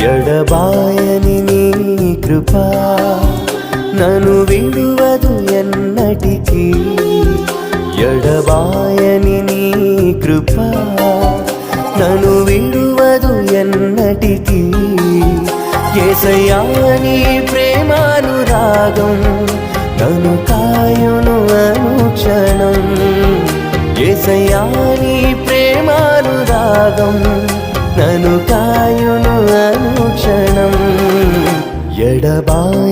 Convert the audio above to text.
ఎడబాయని నీ కృపా నన్ను విడువదు ఎన్నటికీ. ఎడబాయని నీ కృపా నన్ను విడువదు ఎన్నటికీ. యేసయ్యా నీ ప్రేమానురాగం నన్ను కాయును అనుక్షణం. యేసయ్యా నీ ప్రేమానురాగం నన్ను కాయును అనుక్షణం. ఎడబాయ